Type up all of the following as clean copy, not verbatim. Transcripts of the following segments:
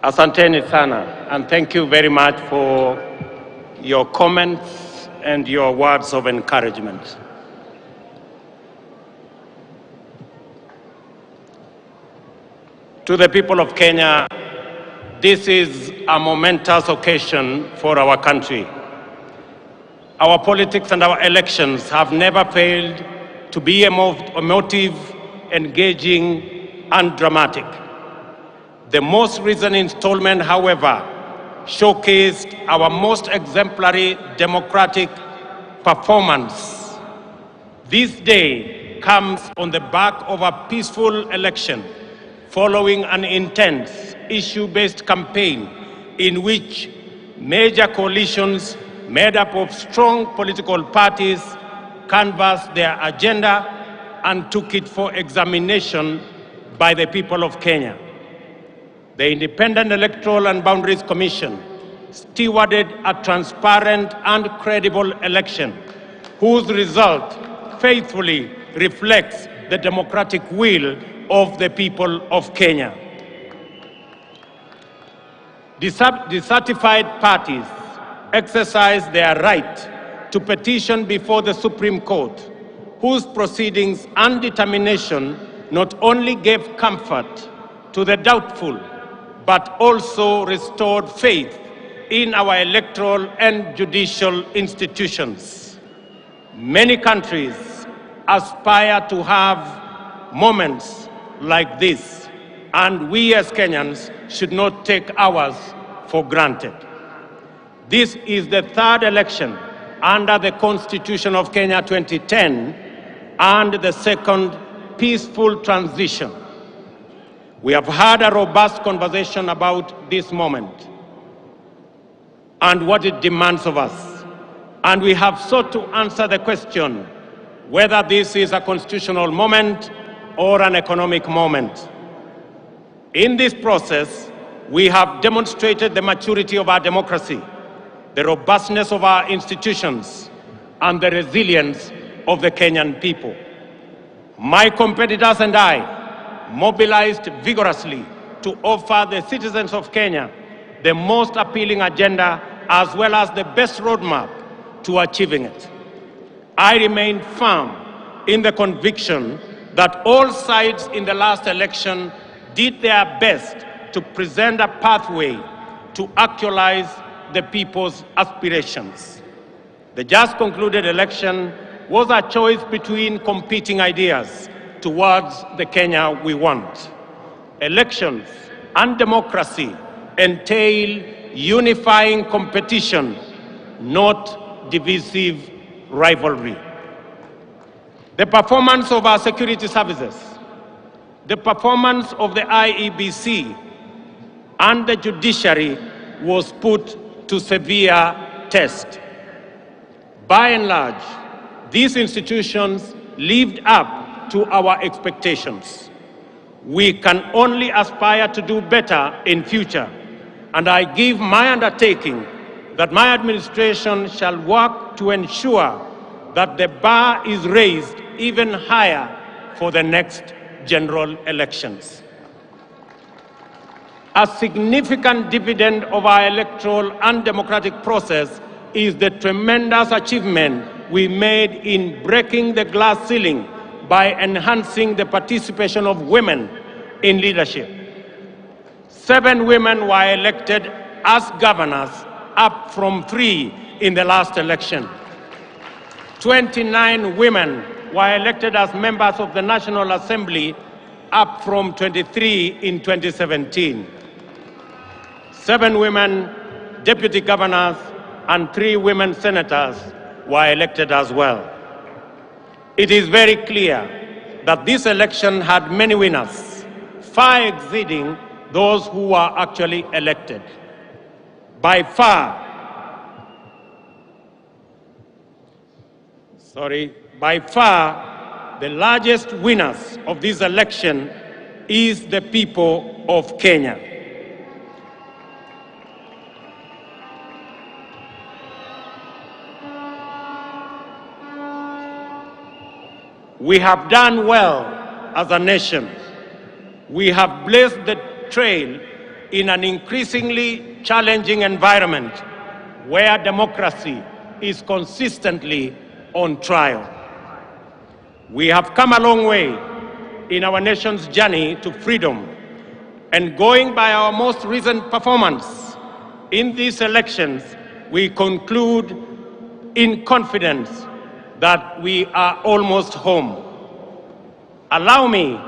Asanteni sana, and thank you very much for your comments and your words of encouragement. To the people of Kenya, this is a momentous occasion for our country. Our politics and our elections have never failed to be emotive, engaging, and dramatic. The most recent installment, however, showcased our most exemplary democratic performance. This day comes on the back of a peaceful election following an intense issue-based campaign in which major coalitions made up of strong political parties canvassed their agenda and took it for examination by the people of Kenya. The Independent Electoral and Boundaries Commission stewarded a transparent and credible election whose result faithfully reflects the democratic will of the people of Kenya. Dissatisfied parties exercised their right to petition before the Supreme Court, whose proceedings and determination not only gave comfort to the doubtful, but also restored faith in our electoral and judicial institutions. Many countries aspire to have moments like this, and we as Kenyans should not take ours for granted. This is the third election under the Constitution of Kenya 2010 and the second peaceful transition. We have had a robust conversation about this moment and what it demands of us. And we have sought to answer the question whether this is a constitutional moment or an economic moment. In this process, we have demonstrated the maturity of our democracy, the robustness of our institutions, and the resilience of the Kenyan people. My competitors and I mobilized vigorously to offer the citizens of Kenya the most appealing agenda as well as the best roadmap to achieving it. I remain firm in the conviction that all sides in the last election did their best to present a pathway to actualize the people's aspirations. The just concluded election was a choice between competing ideas towards the Kenya we want. Elections and democracy entail unifying competition, not divisive rivalry. The performance of our security services, the performance of the IEBC, and the judiciary was put to severe test. By and large, these institutions lived up to our expectations. We can only aspire to do better in future, and I give my undertaking that my administration shall work to ensure that the bar is raised even higher for the next general elections. A significant dividend of our electoral and democratic process is the tremendous achievement we made in breaking the glass ceiling by enhancing the participation of women in leadership. 7 women were elected as governors, up from 3 in the last election. 29 women were elected as members of the National Assembly, up from 23 in 2017. 7 women deputy governors and 3 women senators were elected as well. It is very clear that this election had many winners, far exceeding those who were actually elected. By far, the largest winners of this election is the people of Kenya. We have done well as a nation. We have blazed the trail in an increasingly challenging environment where democracy is consistently on trial. We have come a long way in our nation's journey to freedom, and going by our most recent performance in these elections, we conclude in confidence that we are almost home. Allow me,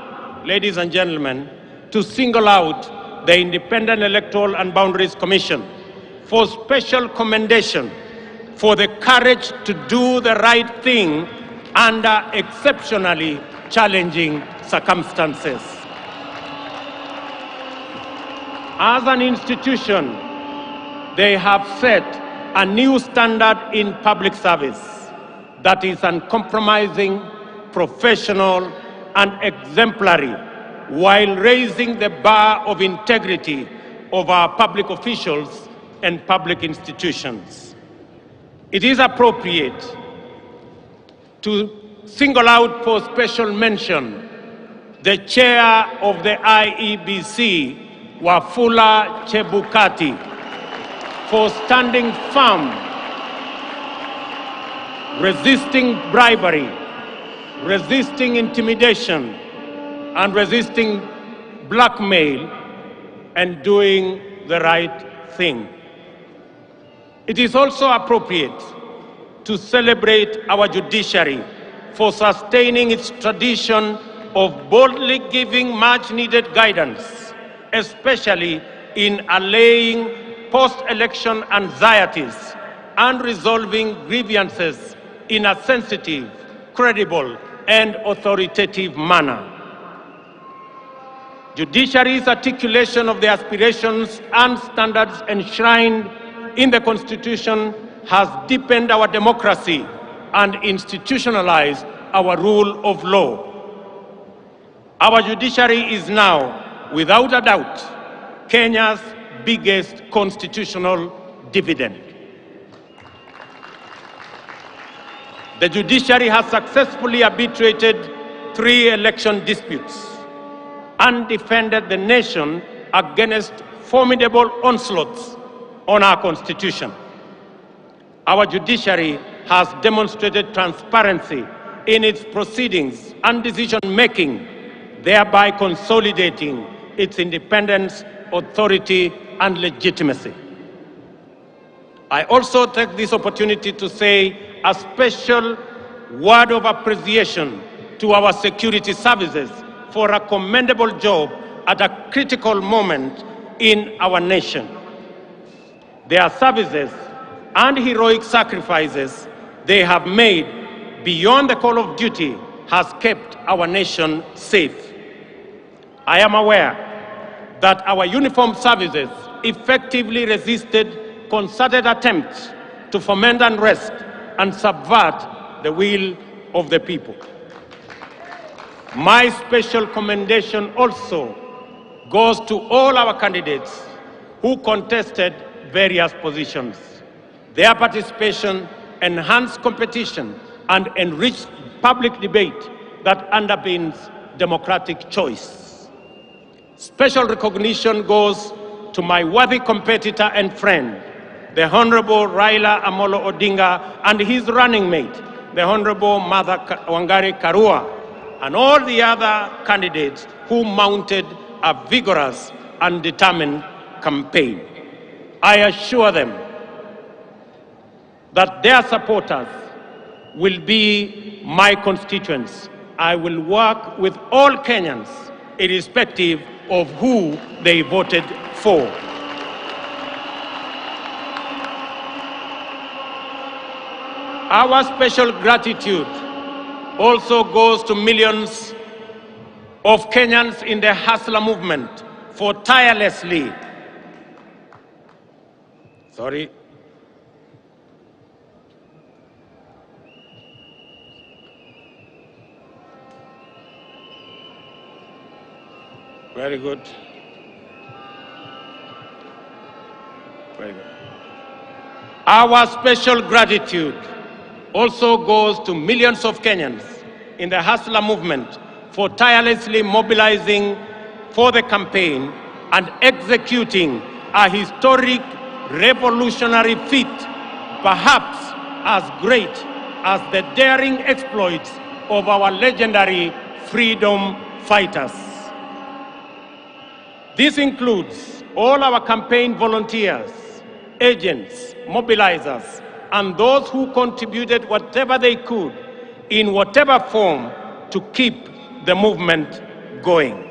ladies and gentlemen, to single out the Independent Electoral and Boundaries Commission for special commendation for the courage to do the right thing under exceptionally challenging circumstances. As an institution, they have set a new standard in public service that is uncompromising, professional, and exemplary, while raising the bar of integrity of our public officials and public institutions. It is appropriate to single out for special mention the chair of the IEBC, Wafula Chebukati, for standing firm, resisting bribery, resisting intimidation, and resisting blackmail, and doing the right thing. It is also appropriate to celebrate our judiciary for sustaining its tradition of boldly giving much-needed guidance, especially in allaying post-election anxieties and resolving grievances in a sensitive, credible, and authoritative manner. Judiciary's articulation of the aspirations and standards enshrined in the Constitution has deepened our democracy and institutionalized our rule of law. Our judiciary is now, without a doubt, Kenya's biggest constitutional dividend. The judiciary has successfully arbitrated 3 election disputes and defended the nation against formidable onslaughts on our Constitution. Our judiciary has demonstrated transparency in its proceedings and decision-making, thereby consolidating its independence, authority, and legitimacy. I also take this opportunity to say a special word of appreciation to our security services for a commendable job at a critical moment in our nation. Their services and heroic sacrifices they have made beyond the call of duty has kept our nation safe. I am aware that our uniformed services effectively resisted concerted attempts to foment unrest and subvert the will of the people. My special commendation also goes to all our candidates who contested various positions. Their participation enhanced competition and enriched public debate that underpins democratic choice. Special recognition goes to my worthy competitor and friend, the Honorable Raila Amolo Odinga, and his running mate, the Honorable Martha Wangari Karua, and all the other candidates who mounted a vigorous and determined campaign. I assure them that their supporters will be my constituents. I will work with all Kenyans, irrespective of who they voted for. Our special gratitude also goes to millions of Kenyans in the hustler movement for tirelessly Very good. Very good. Our special gratitude also goes to millions of Kenyans in the hustler movement for tirelessly mobilizing for the campaign and executing a historic revolutionary feat, perhaps as great as the daring exploits of our legendary freedom fighters. This includes all our campaign volunteers, agents, mobilizers, and those who contributed whatever they could in whatever form to keep the movement going.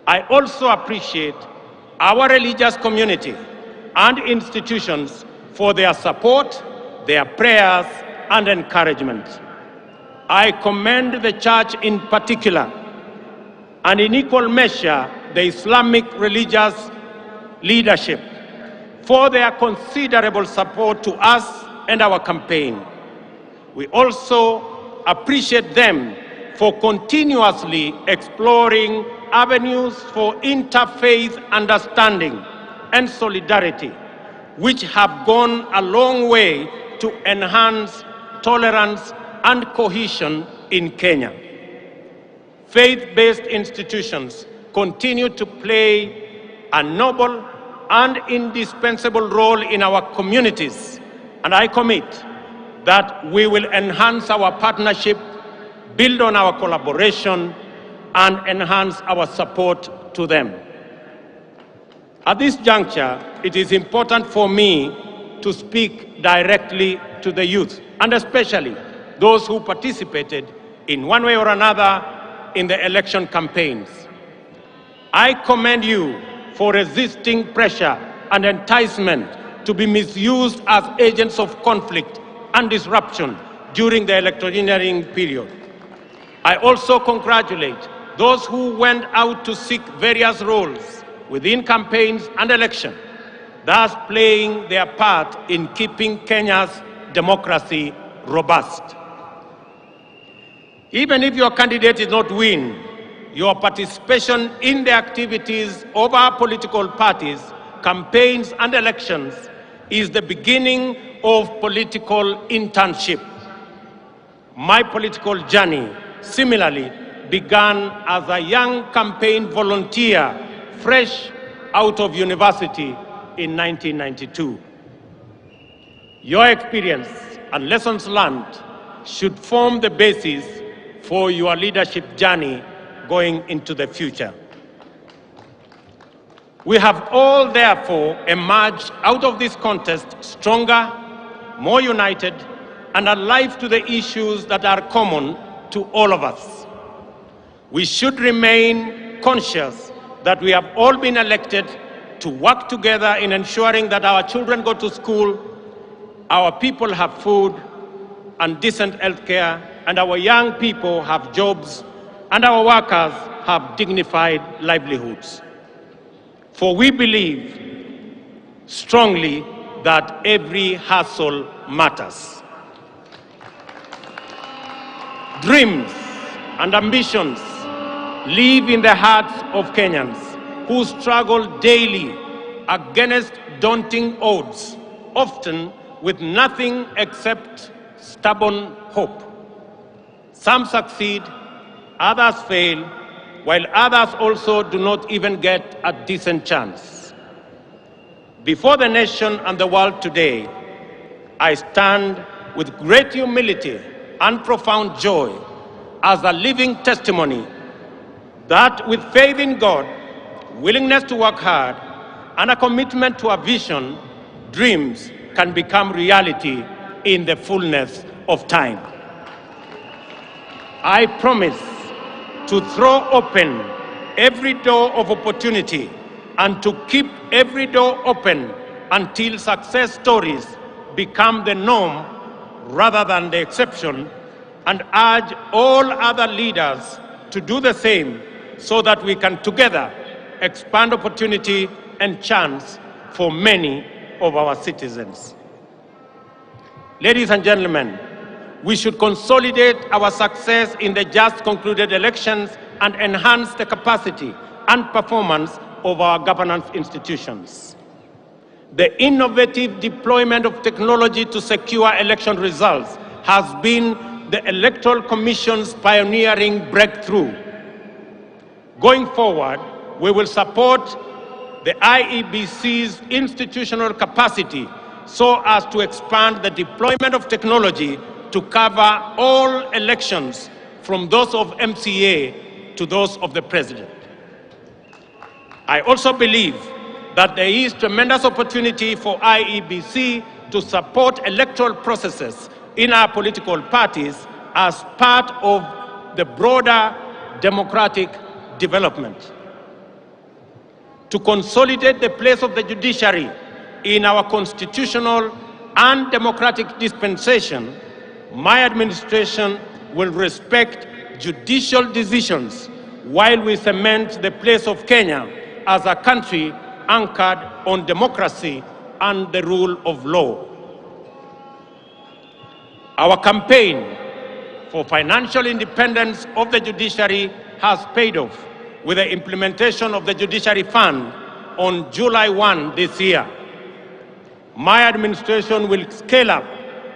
I also appreciate our religious community and institutions for their support, their prayers, and encouragement. I commend the Church in particular, and in equal measure, the Islamic religious leadership for their considerable support to us and our campaign. We also appreciate them for continuously exploring avenues for interfaith understanding and solidarity, which have gone a long way to enhance tolerance and cohesion in Kenya. Faith-based institutions continue to play a noble and indispensable role in our communities, and I commit that we will enhance our partnership, build on our collaboration, and enhance our support to them. At this juncture, it is important for me to speak directly to the youth, and especially those who participated in one way or another in the election campaigns. I commend you for resisting pressure and enticement to be misused as agents of conflict and disruption during the electioneering period. I also congratulate those who went out to seek various roles within campaigns and election, thus playing their part in keeping Kenya's democracy robust. Even if your candidate did not win, your participation in the activities of our political parties, campaigns, and elections is the beginning of political internship. My political journey, similarly, began as a young campaign volunteer, fresh out of university in 1992. Your experience and lessons learned should form the basis for your leadership journey going into the future. We have all therefore emerged out of this contest stronger, more united, and alive to the issues that are common to all of us. We should remain conscious that we have all been elected to work together in ensuring that our children go to school, our people have food and decent health care, and our young people have jobs, and our workers have dignified livelihoods. For we believe strongly that every hustle matters. Dreams and ambitions live in the hearts of Kenyans who struggle daily against daunting odds, often with nothing except stubborn hope. Some succeed, others fail, while others also do not even get a decent chance. Before the nation and the world today, I stand with great humility and profound joy as a living testimony that with faith in God, willingness to work hard, and a commitment to a vision, dreams can become reality in the fullness of time. I promise to throw open every door of opportunity and to keep every door open until success stories become the norm rather than the exception, and urge all other leaders to do the same so that we can together expand opportunity and chance for many of our citizens. Ladies and gentlemen, we should consolidate our success in the just concluded elections and enhance the capacity and performance of our governance institutions. The innovative deployment of technology to secure election results has been the Electoral Commission's pioneering breakthrough. Going forward, we will support the IEBC's institutional capacity so as to expand the deployment of technology to cover all elections, from those of MCA to those of the president. I also believe that there is tremendous opportunity for IEBC to support electoral processes in our political parties as part of the broader democratic development. To consolidate the place of the judiciary in our constitutional and democratic dispensation, my administration will respect judicial decisions while we cement the place of Kenya as a country anchored on democracy and the rule of law. Our campaign for financial independence of the judiciary has paid off with the implementation of the Judiciary Fund on July 1 this year. My administration will scale up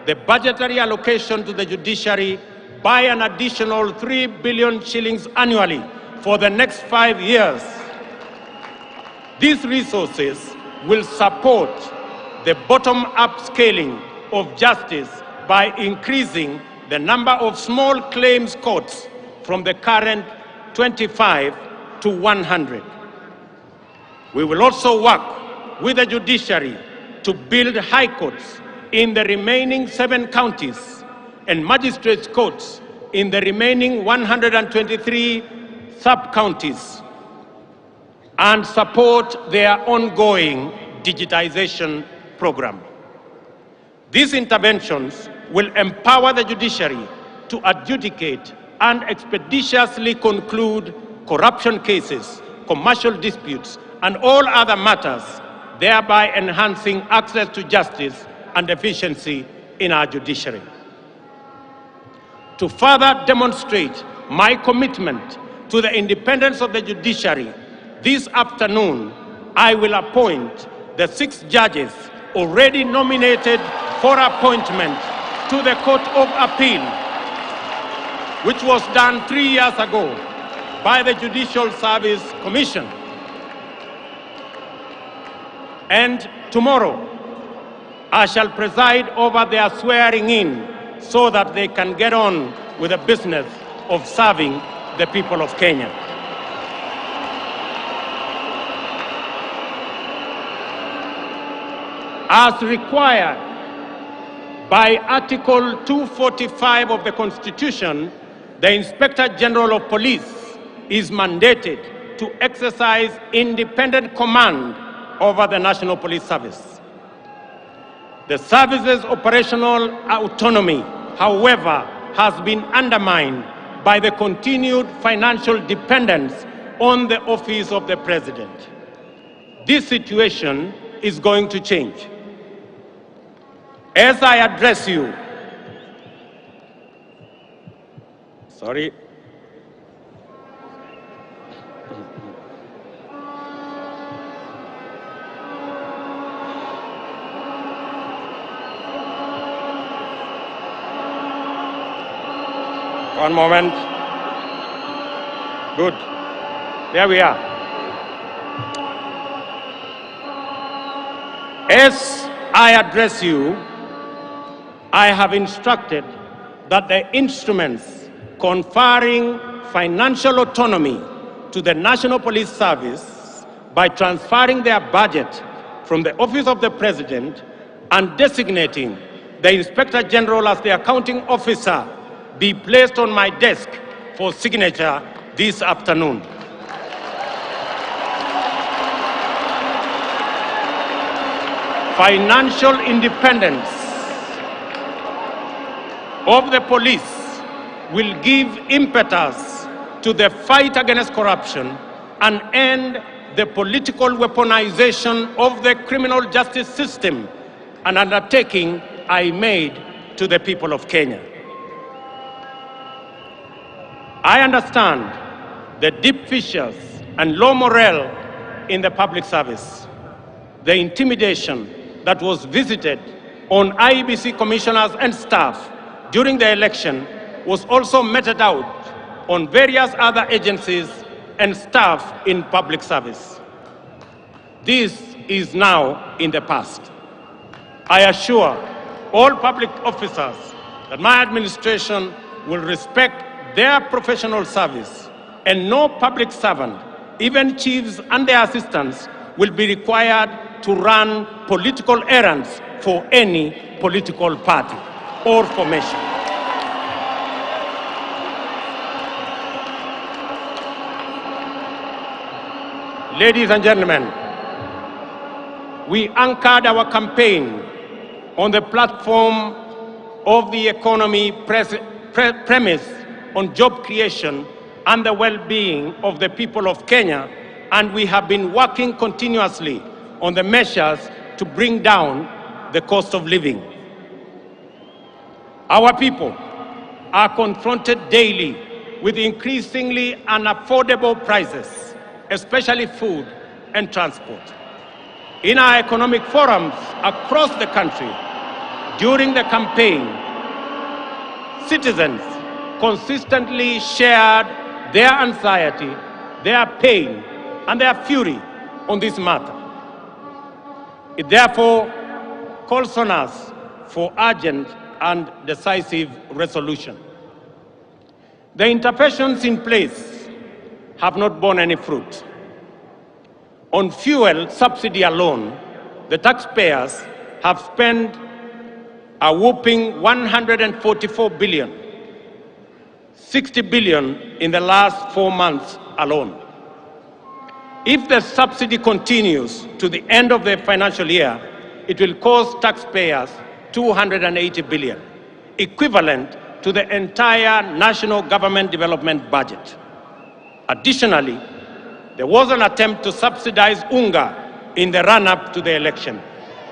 the budgetary allocation to the judiciary by an additional 3 billion shillings annually for the next 5 years. These resources will support the bottom-up scaling of justice by increasing the number of small claims courts from the current 25 to 100. We will also work with the judiciary to build high courts in the remaining 7 counties and magistrates' courts in the remaining 123 sub-counties, and support their ongoing digitization program. These interventions will empower the judiciary to adjudicate and expeditiously conclude corruption cases, commercial disputes, and all other matters, thereby enhancing access to justice and efficiency in our judiciary. To further demonstrate my commitment to the independence of the judiciary, this afternoon I will appoint the 6 judges already nominated for appointment to the Court of Appeal, which was done 3 years ago by the Judicial Service Commission. And tomorrow, I shall preside over their swearing in so that they can get on with the business of serving the people of Kenya. As required by Article 245 of the Constitution, the Inspector General of Police is mandated to exercise independent command over the National Police Service. The service's operational autonomy, however, has been undermined by the continued financial dependence on the office of the President. This situation is going to change. As I address you, one moment. Good. There we are. As I address you, I have instructed that the instruments conferring financial autonomy to the National Police Service by transferring their budget from the Office of the President and designating the Inspector General as the accounting officer be placed on my desk for signature this afternoon. Financial independence of the police will give impetus to the fight against corruption and end the political weaponization of the criminal justice system, an undertaking I made to the people of Kenya. I understand the deep fissures and low morale in the public service. The intimidation that was visited on IEBC commissioners and staff during the election was also meted out on various other agencies and staff in public service. This is now in the past. I assure all public officers that my administration will respect their professional service, and no public servant, even chiefs and their assistants, will be required to run political errands for any political party or formation. Ladies and gentlemen, we anchored our campaign on the platform of the economy premise on job creation and the well-being of the people of Kenya, and we have been working continuously on the measures to bring down the cost of living. Our people are confronted daily with increasingly unaffordable prices, especially food and transport. In our economic forums across the country, during the campaign, citizens consistently shared their anxiety, their pain, and their fury on this matter. It therefore calls on us for urgent and decisive resolution. The interventions in place have not borne any fruit. On fuel subsidy alone, the taxpayers have spent a whopping 144 billion, 60 billion in the last 4 months alone. If the subsidy continues to the end of the financial year, it will cost taxpayers 280 billion, equivalent to the entire national government development budget. Additionally, there was an attempt to subsidize unga in the run-up to the election,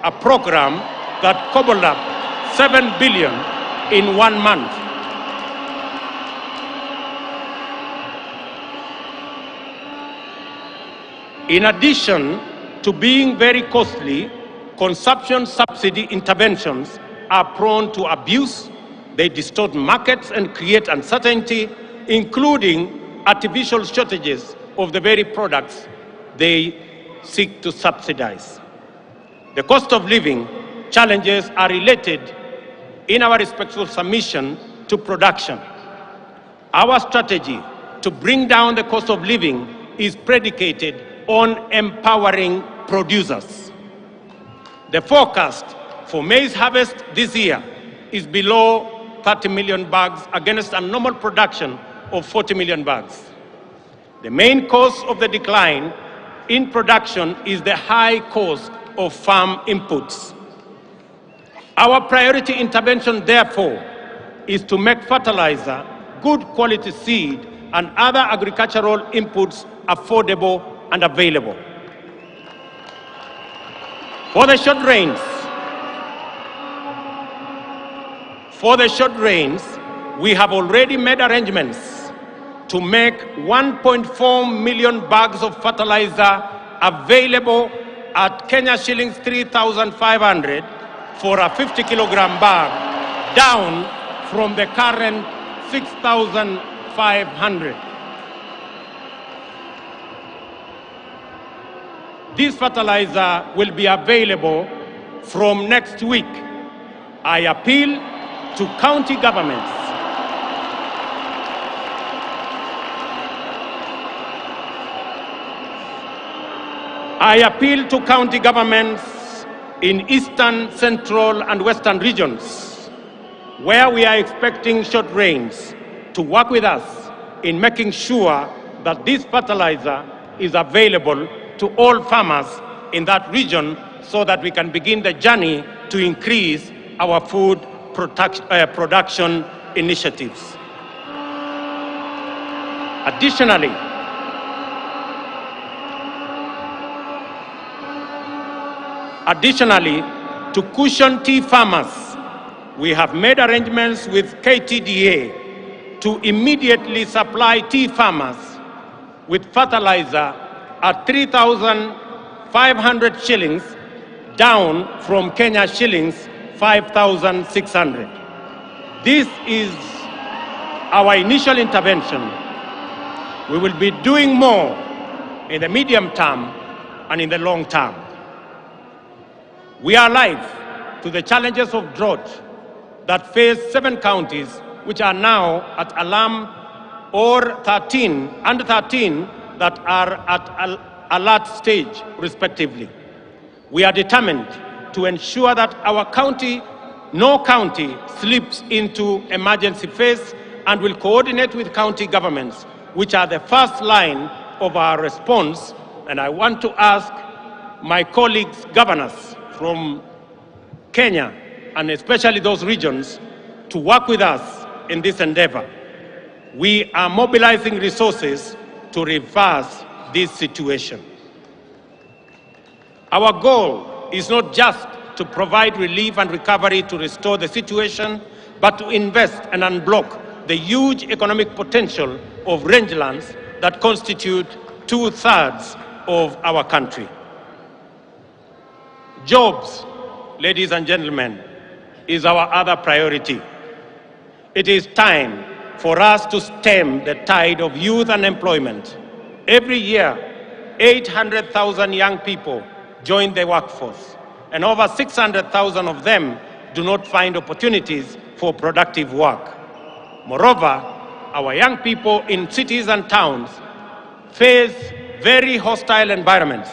a program that cobbled up 7 billion in 1 month. In addition to being very costly, consumption subsidy interventions are prone to abuse. They distort markets and create uncertainty, including artificial shortages of the very products they seek to subsidize. The cost of living challenges are related in our respectful submission to production. Our strategy to bring down the cost of living is predicated on empowering producers. The forecast for maize harvest this year is below 30 million bags against a normal production of 40 million bags. The main cause of the decline in production is the high cost of farm inputs. Our priority intervention, therefore, is to make fertilizer, good quality seed, and other agricultural inputs affordable and available. For the short rains, we have already made arrangements to make 1.4 million bags of fertilizer available at Kenya shillings 3,500 for a 50-kilogram bag, down from the current 6,500. This fertilizer will be available from next week. I appeal to county governments in eastern, central, and western regions, where we are expecting short rains, to work with us in making sure that this fertilizer is available to all farmers in that region, so that we can begin the journey to increase our food production initiatives. Additionally, to cushion tea farmers, we have made arrangements with KTDA to immediately supply tea farmers with fertilizer at 3,500 shillings, down from Kenya shillings 5,600. This is our initial intervention, We will be doing more in the medium term and in the long term. We are alive to the challenges of drought that face 7 counties, which are now at alarm, or 13 that are at alert stage, respectively. We are determined to ensure that no county slips into emergency phase, and will coordinate with county governments, which are the first line of our response. And I want to ask my colleagues, governors from Kenya, and especially those regions, to work with us in this endeavor. We are mobilizing resources to reverse this situation. Our goal is not just to provide relief and recovery to restore the situation, but to invest and unblock the huge economic potential of rangelands that constitute 2/3 of our country. Jobs, ladies and gentlemen, is our other priority. It is time for us to stem the tide of youth unemployment. Every year, 800,000 young people join the workforce, and over 600,000 of them do not find opportunities for productive work. Moreover, our young people in cities and towns face very hostile environments,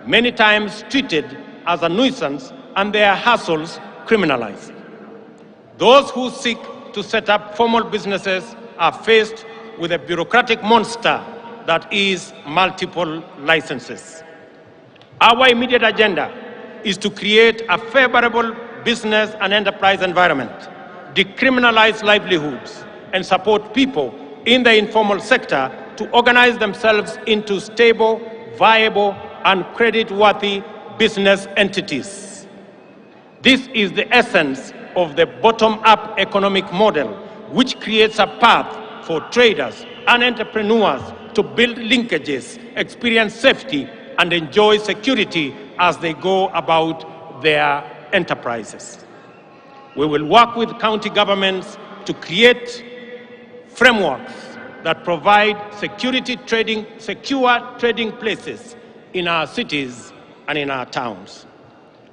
many times treated as a nuisance and their hustles criminalized. Those who seek to set up formal businesses are faced with a bureaucratic monster that is multiple licenses. Our immediate agenda is to create a favorable business and enterprise environment, decriminalize livelihoods, and support people in the informal sector to organize themselves into stable, viable, and credit-worthy business entities. This is the essence of the bottom-up economic model, which creates a path for traders and entrepreneurs to build linkages, experience safety, and enjoy security as they go about their enterprises. We will work with county governments to create frameworks that provide secure trading places in our cities and in our towns.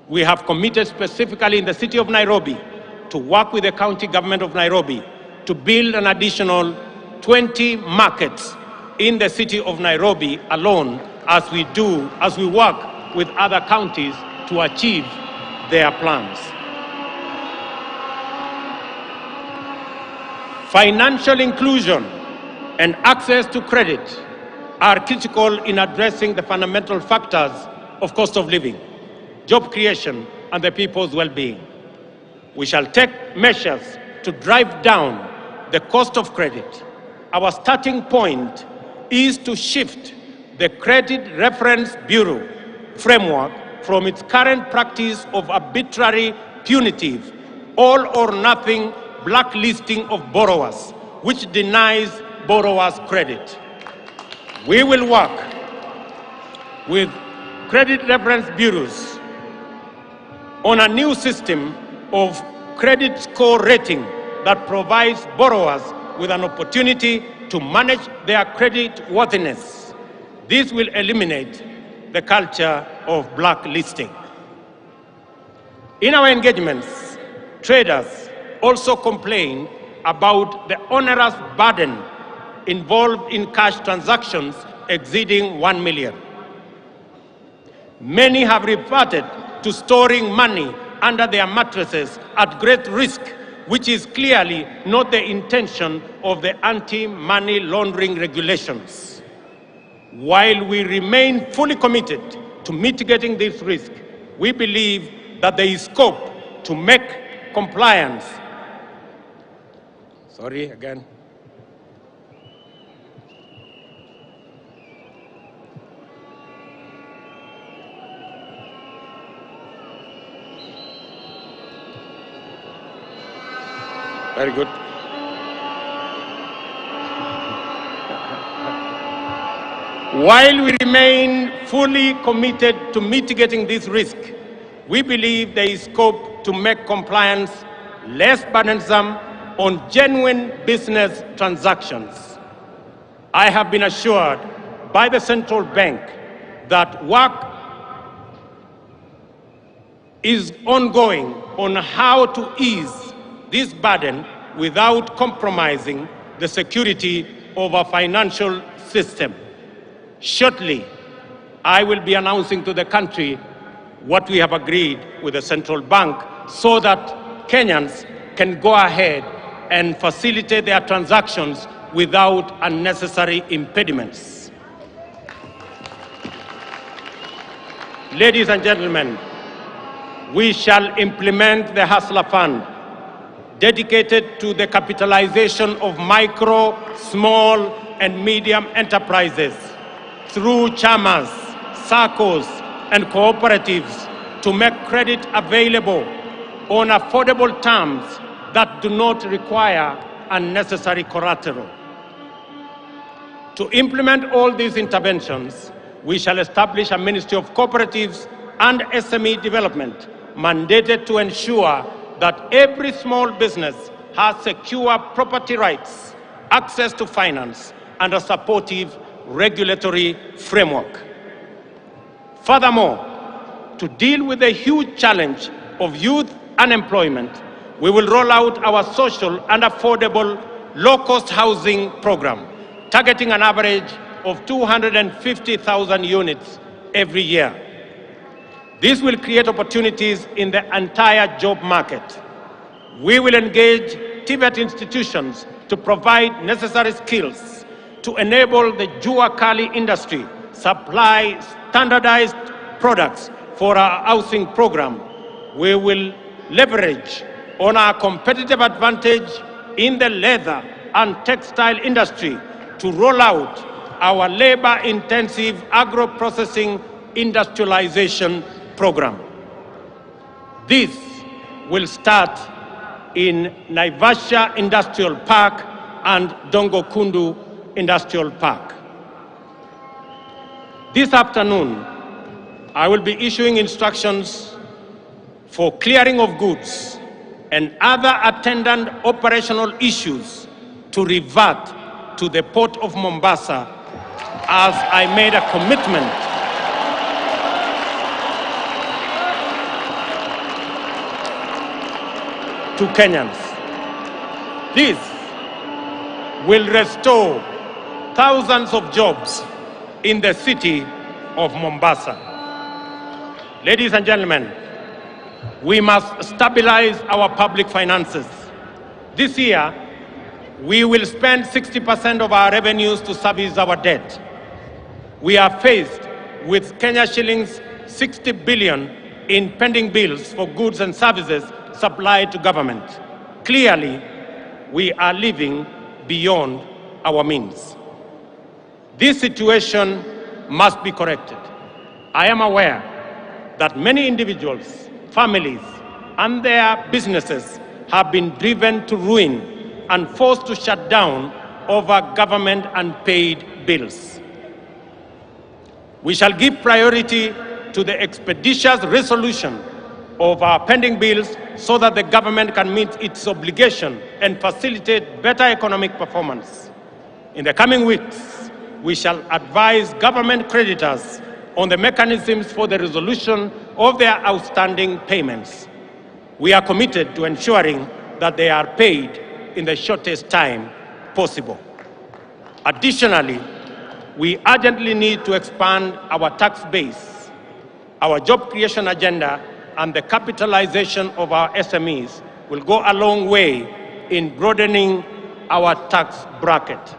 We have committed specifically in the city of Nairobi to work with the county government of Nairobi to build an additional 20 markets in the city of Nairobi alone, as we work with other counties to achieve their plans. Financial inclusion and access to credit are critical in addressing the fundamental factors of cost of living, job creation, and the people's well-being. We shall take measures to drive down the cost of credit. Our starting point is to shift the Credit Reference Bureau framework from its current practice of arbitrary, punitive, all-or-nothing blacklisting of borrowers, which denies borrowers credit. We will work with credit reference bureaus on a new system of credit score rating that provides borrowers with an opportunity to manage their credit worthiness. This will eliminate the culture of blacklisting. In our engagements, traders also complain about the onerous burden involved in cash transactions exceeding 1 million. Many have reverted to storing money under their mattresses at great risk, which is clearly not the intention of the anti-money laundering regulations. While we remain fully committed to mitigating this risk, we believe that there is scope to make compliance. Sorry, again. Very good. While we remain fully committed to mitigating this risk, we believe there is scope to make compliance less burdensome on genuine business transactions. I have been assured by the central bank that work is ongoing on how to ease this burden without compromising the security of our financial system. Shortly, I will be announcing to the country what we have agreed with the central bank so that Kenyans can go ahead and facilitate their transactions without unnecessary impediments. Ladies and gentlemen, we shall implement the Hustler Fund, dedicated to the capitalization of micro, small, and medium enterprises through chamas, SACCOs, and cooperatives to make credit available on affordable terms that do not require unnecessary collateral. To implement all these interventions, we shall establish a Ministry of Cooperatives and SME Development mandated to ensure that every small business has secure property rights, access to finance, and a supportive regulatory framework. Furthermore, to deal with the huge challenge of youth unemployment, we will roll out our social and affordable low-cost housing program, targeting an average of 250,000 units every year. This will create opportunities in the entire job market. We will engage TVET institutions to provide necessary skills to enable the Jua Kali industry supply standardized products for our housing program. We will leverage on our competitive advantage in the leather and textile industry to roll out our labor-intensive agro-processing industrialization program. This will start in Naivasha Industrial Park and Dongo Kundu Industrial Park. This afternoon, I will be issuing instructions for clearing of goods and other attendant operational issues to revert to the Port of Mombasa, as I made a commitment to Kenyans. This will restore thousands of jobs in the city of Mombasa. Ladies and gentlemen, we must stabilize our public finances. This year, we will spend 60% of our revenues to service our debt. We are faced with Kenya shillings 60 billion in pending bills for goods and services supplied to government. Clearly, we are living beyond our means. This situation must be corrected. I am aware that many individuals, families, and their businesses have been driven to ruin and forced to shut down over government unpaid bills. We shall give priority to the expeditious resolution of our pending bills so that the government can meet its obligation and facilitate better economic performance. In the coming weeks, we shall advise government creditors on the mechanisms for the resolution of their outstanding payments. We are committed to ensuring that they are paid in the shortest time possible. Additionally, we urgently need to expand our tax base. Our job creation agenda and the capitalization of our SMEs will go a long way in broadening our tax bracket.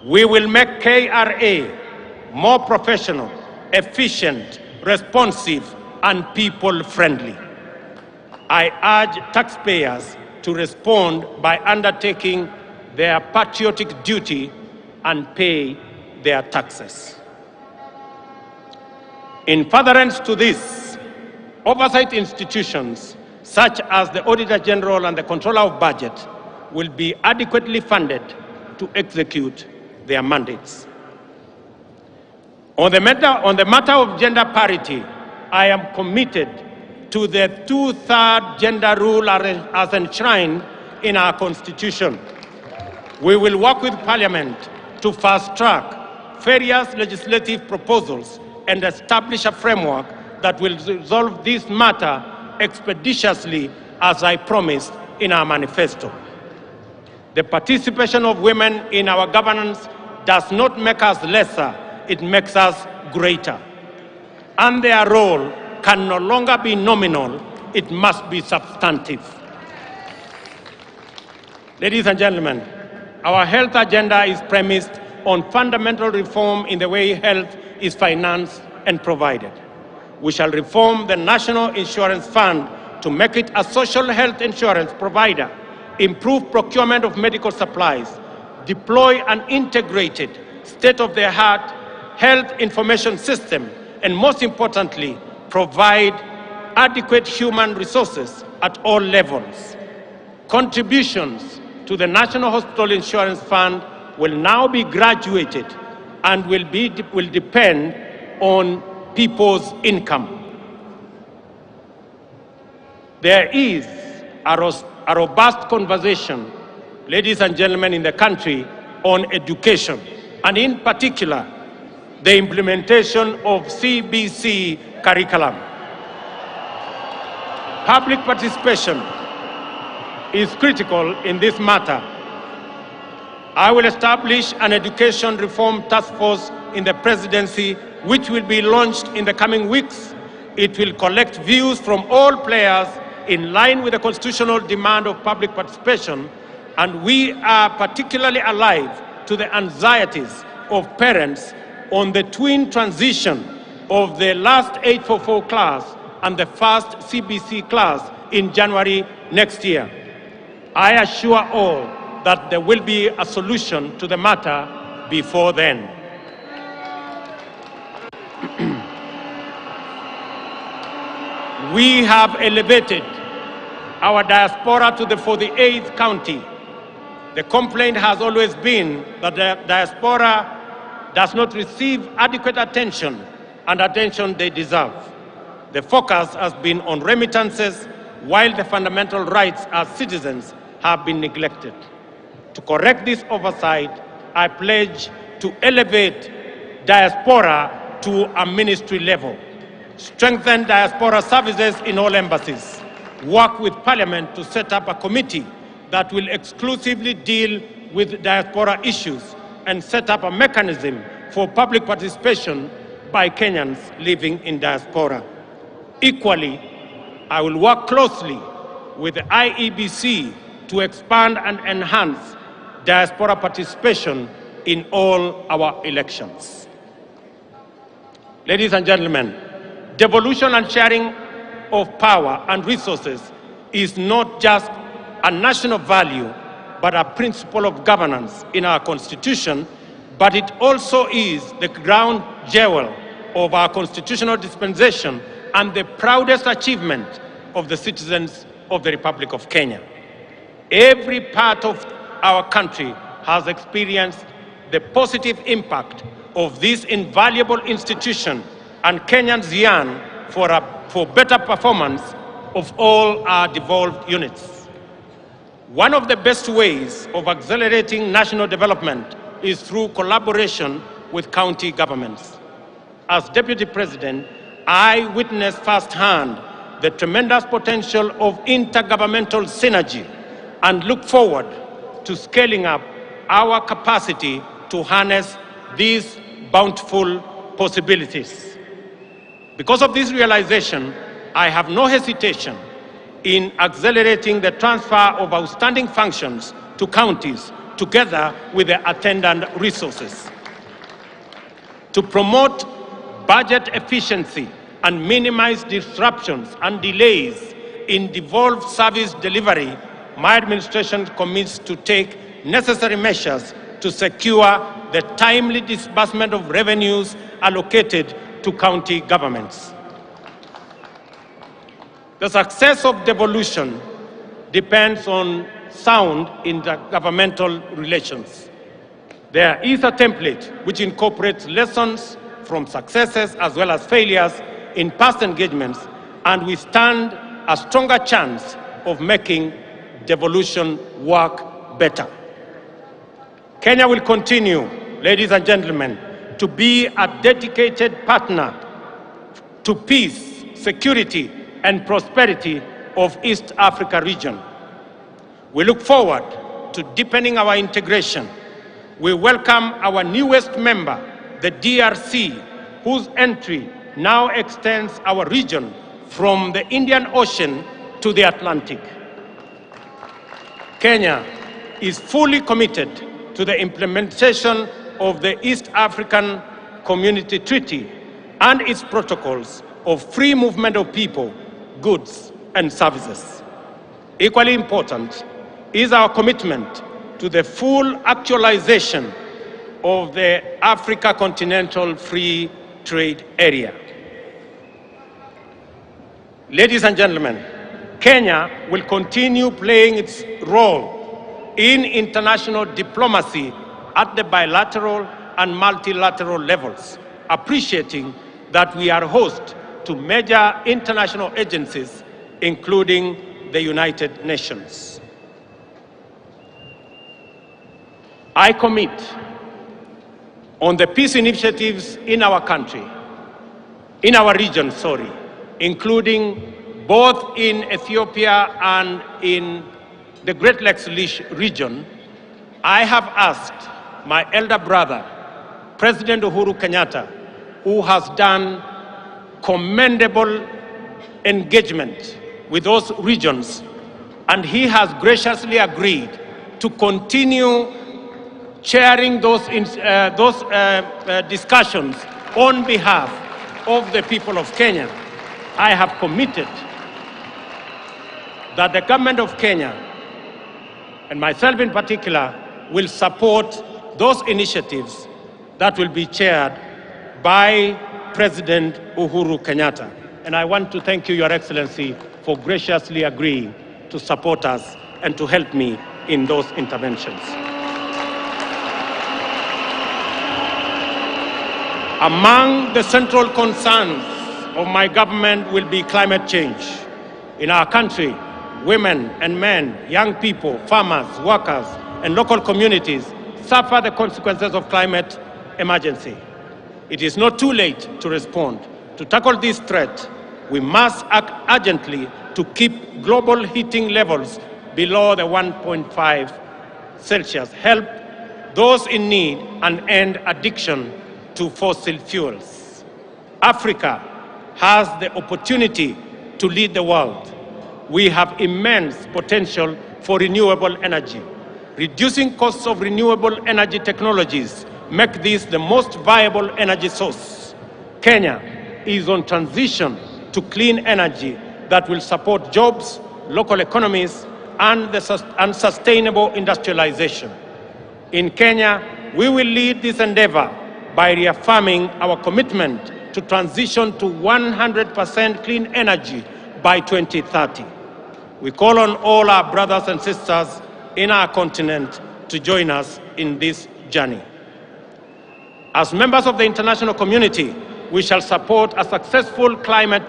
We will make KRA more professional, efficient, responsive, and people-friendly. I urge taxpayers to respond by undertaking their patriotic duty and pay their taxes. In furtherance to this, oversight institutions such as the Auditor General and the Controller of Budget will be adequately funded to execute their mandates. On the matter of gender parity, I am committed to the 2/3 gender rule as enshrined in our Constitution. We will work with Parliament to fast-track various legislative proposals and establish a framework that will resolve this matter expeditiously, as I promised in our manifesto. The participation of women in our governance does not make us lesser, it makes us greater. And their role can no longer be nominal, it must be substantive. Ladies and gentlemen, our health agenda is premised on fundamental reform in the way health is financed and provided. We shall reform the National Insurance Fund to make it a social health insurance provider, improve procurement of medical supplies, deploy an integrated, state-of-the-art health information system, and most importantly, provide adequate human resources at all levels. Contributions to the National Hospital Insurance Fund will now be graduated and will depend on people's income. There is a robust conversation, ladies and gentlemen, in the country on education, and in particular, the implementation of CBC curriculum. Public participation is critical in this matter. I will establish an education reform task force in the presidency, which will be launched in the coming weeks. It will collect views from all players in line with the constitutional demand of public participation, and we are particularly alive to the anxieties of parents on the twin transition of the last 844 class and the first CBC class in January next year. I assure all that there will be a solution to the matter before then. We have elevated our diaspora to the 48th county. The complaint has always been that the diaspora does not receive adequate attention and attention they deserve. The focus has been on remittances, while the fundamental rights as citizens have been neglected. To correct this oversight, I pledge to elevate diaspora to a ministry level, strengthen diaspora services in all embassies, work with Parliament to set up a committee that will exclusively deal with diaspora issues, and set up a mechanism for public participation by Kenyans living in diaspora. Equally, I will work closely with the IEBC to expand and enhance diaspora participation in all our elections. Ladies and gentlemen, devolution and sharing of power and resources is not just a national value, but a principle of governance in our Constitution, but it also is the ground jewel of our constitutional dispensation and the proudest achievement of the citizens of the Republic of Kenya. Every part of our country has experienced the positive impact of this invaluable institution, and Kenyans yearn for better performance of all our devolved units. One of the best ways of accelerating national development is through collaboration with county governments. As Deputy President, I witnessed firsthand the tremendous potential of intergovernmental synergy and look forward to scaling up our capacity to harness these bountiful possibilities. Because of this realization, I have no hesitation in accelerating the transfer of outstanding functions to counties together with the attendant resources. To promote budget efficiency and minimize disruptions and delays in devolved service delivery, my administration commits to take necessary measures to secure the timely disbursement of revenues allocated to county governments. The success of devolution depends on sound intergovernmental relations. There is a template which incorporates lessons from successes as well as failures in past engagements, and we stand a stronger chance of making devolution work better. Kenya will continue ladies and gentlemen, to be a dedicated partner to peace, security, and prosperity of East Africa region. We look forward to deepening our integration. We welcome our newest member, the DRC, whose entry now extends our region from the Indian Ocean to the Atlantic. Kenya is fully committed to the implementation of the East African Community Treaty and its protocols of free movement of people, goods, and services. Equally important is our commitment to the full actualization of the Africa Continental Free Trade Area. Ladies and gentlemen, Kenya will continue playing its role in international diplomacy at the bilateral and multilateral levels, appreciating that we are host to major international agencies, including the United Nations. I commit on the peace initiatives in our country, in our region, including both in Ethiopia and in the Great Lakes region. I have asked my elder brother, President Uhuru Kenyatta, who has done commendable engagement with those regions, and he has graciously agreed to continue chairing those discussions on behalf of the people of Kenya. I have committed that the government of Kenya, and myself in particular, will support those initiatives that will be chaired by President Uhuru Kenyatta. And I want to thank you, Your Excellency, for graciously agreeing to support us and to help me in those interventions. Among the central concerns of my government will be climate change. In our country, women and men, young people, farmers, workers, and local communities suffer the consequences of climate emergency. It is not too late to respond. To tackle this threat, we must act urgently to keep global heating levels below the 1.5 Celsius, help those in need, and end addiction to fossil fuels. Africa has the opportunity to lead the world. We have immense potential for renewable energy. Reducing costs of renewable energy technologies make this the most viable energy source. Kenya is on transition to clean energy that will support jobs, local economies, and sustainable industrialization. In Kenya, we will lead this endeavor by reaffirming our commitment to transition to 100% clean energy by 2030. We call on all our brothers and sisters in our continent to join us in this journey. As members of the international community, we shall support a successful climate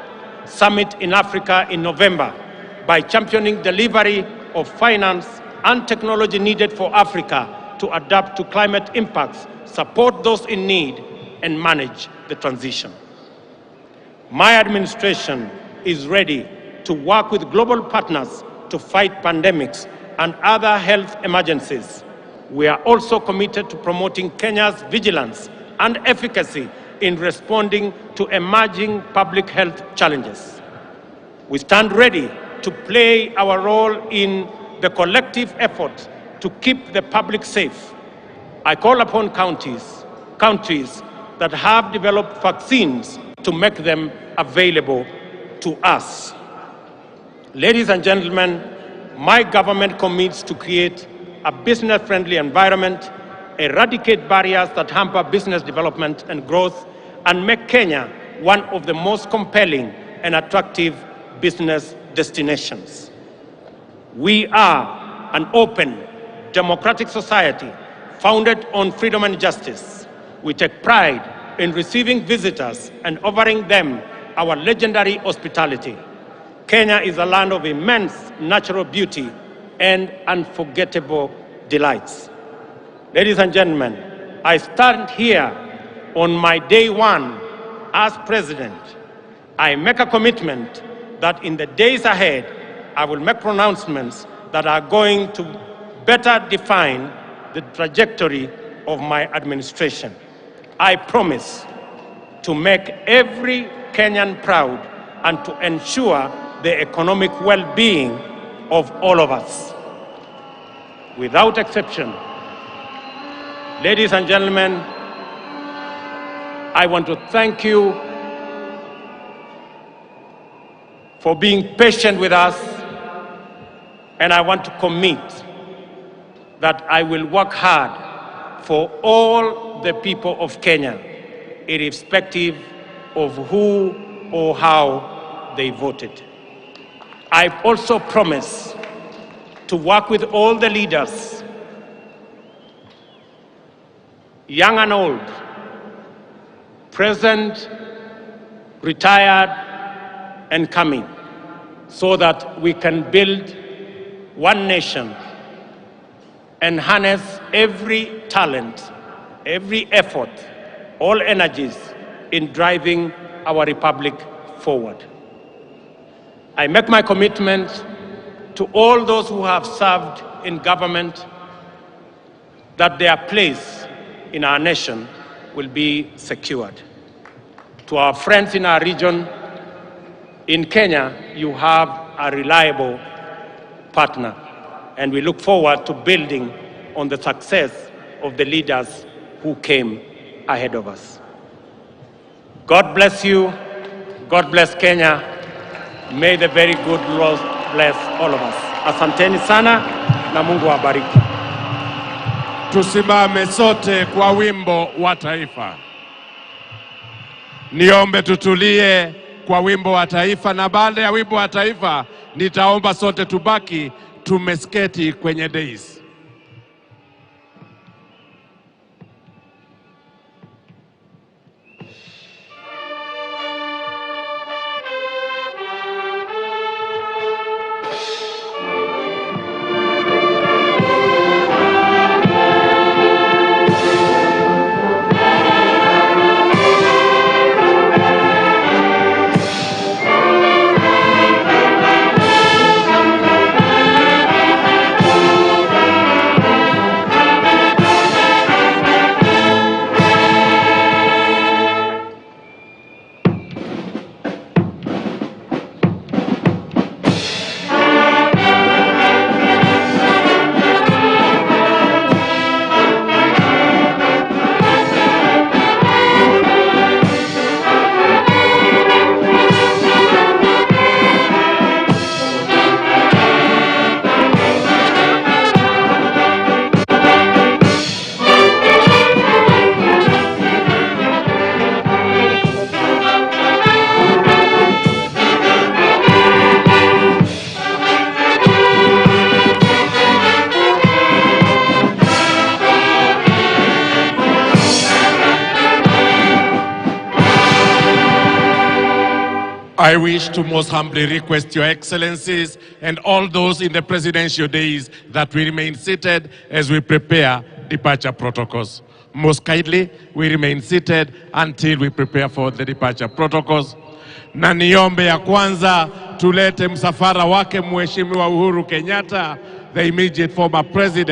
summit in Africa in November by championing delivery of finance and technology needed for Africa to adapt to climate impacts, support those in need, and manage the transition. My administration is ready to work with global partners to fight pandemics and other health emergencies. We are also committed to promoting Kenya's vigilance and efficacy in responding to emerging public health challenges. We stand ready to play our role in the collective effort to keep the public safe. I call upon countries that have developed vaccines to make them available to us. Ladies and gentlemen, my government commits to create a business-friendly environment, eradicate barriers that hamper business development and growth, and make Kenya one of the most compelling and attractive business destinations. We are an open, democratic society founded on freedom and justice. We take pride in receiving visitors and offering them our legendary hospitality. Kenya is a land of immense natural beauty and unforgettable delights. Ladies and gentlemen, I stand here on my day one as president, I make a commitment that in the days ahead, I will make pronouncements that are going to better define the trajectory of my administration. I promise to make every Kenyan proud and to ensure the economic well-being of all of us. Without exception, ladies and gentlemen, I want to thank you for being patient with us, and I want to commit that I will work hard for all the people of Kenya, irrespective of who or how they voted. I also promise to work with all the leaders, young and old, present, retired, and coming, so that we can build one nation and harness every talent, every effort, all energies in driving our republic forward. I make my commitment to all those who have served in government that their place in our nation will be secured. To our friends in our region, in Kenya, you have a reliable partner, and we look forward to building on the success of the leaders who came ahead of us. God bless you. God bless Kenya. May the very good Lord bless all of us. Asanteni sana na Mungu awabariki. Tusimame sote kwa wimbo wa taifa. Niombe tutulie kwa wimbo wa taifa, na baada ya wimbo wa taifa nitaomba sote tubaki tumesketi kwenye dais. I wish to most humbly request Your Excellencies and all those in the presidential days that we remain seated as we prepare departure protocols. Most kindly, we remain seated until we prepare for the departure protocols. Na niombe ya kwanza tulete msafara wake Mheshimiwa Uhuru Kenyatta, the immediate former president.